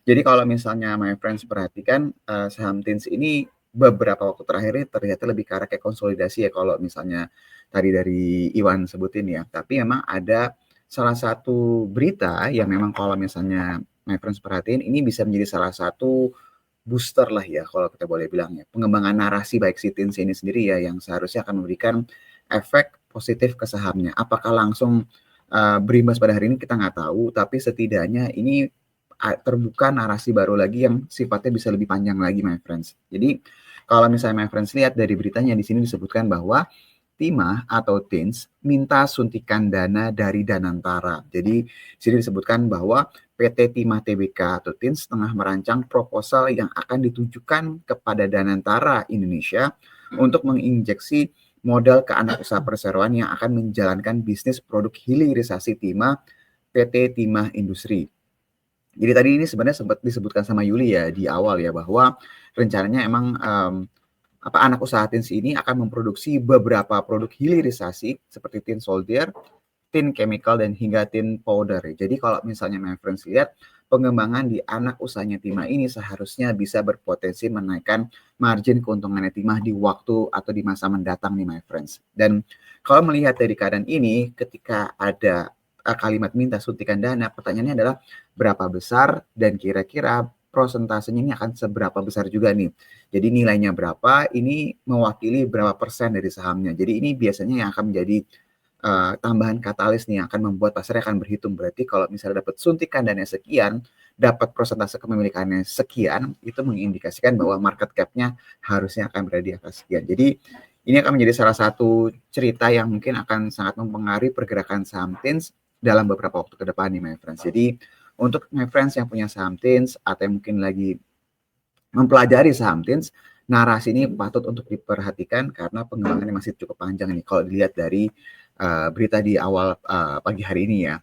Jadi kalau misalnya my friends perhatikan, saham TINS ini beberapa waktu terakhir ini terlihat lebih ke arah kayak konsolidasi ya kalau misalnya tadi dari Iwan sebutin ya. Tapi memang ada salah satu berita yang memang kalau misalnya my friends perhatiin ini bisa menjadi salah satu booster lah ya kalau kita boleh bilang ya. Pengembangan narasi baik si TINS ini sendiri ya yang seharusnya akan memberikan efek positif ke sahamnya. Apakah langsung berimbas pada hari ini kita nggak tahu, tapi setidaknya ini terbuka narasi baru lagi yang sifatnya bisa lebih panjang lagi my friends. Jadi kalau misalnya my friends lihat dari beritanya di sini disebutkan bahwa Timah atau TINS minta suntikan dana dari Danantara. Jadi sini disebutkan bahwa PT Timah Tbk atau TINS tengah merancang proposal yang akan ditujukan kepada Danantara Indonesia untuk menginjeksi modal ke anak usaha perseroan yang akan menjalankan bisnis produk hilirisasi timah PT Timah Industri. Jadi tadi ini sebenarnya sempat disebutkan sama Yuli ya di awal ya bahwa rencananya emang anak usaha TINS ini akan memproduksi beberapa produk hilirisasi seperti tin solder, tin chemical dan hingga tin powder. Jadi kalau misalnya my friends lihat pengembangan di anak usahanya Timah ini seharusnya bisa berpotensi menaikkan margin keuntungannya Timah di waktu atau di masa mendatang nih my friends. Dan kalau melihat dari keadaan ini ketika ada kalimat minta suntikan dana, pertanyaannya adalah berapa besar dan kira-kira prosentasenya ini akan seberapa besar juga nih. Jadi nilainya berapa, ini mewakili berapa persen dari sahamnya. Jadi ini biasanya yang akan menjadi tambahan katalis nih yang akan membuat pasarnya akan berhitung. Berarti kalau misalnya dapat suntikan dana sekian, dapat persentase kepemilikannya sekian, itu mengindikasikan bahwa market cap-nya harusnya akan berada di atas sekian. Jadi ini akan menjadi salah satu cerita yang mungkin akan sangat mempengaruhi pergerakan saham TINS dalam beberapa waktu ke depan nih my friends. Jadi untuk my friends yang punya saham TINS atau yang mungkin lagi mempelajari saham TINS, narasi ini patut untuk diperhatikan karena pengembangannya masih cukup panjang nih kalau dilihat dari berita di awal pagi hari ini ya.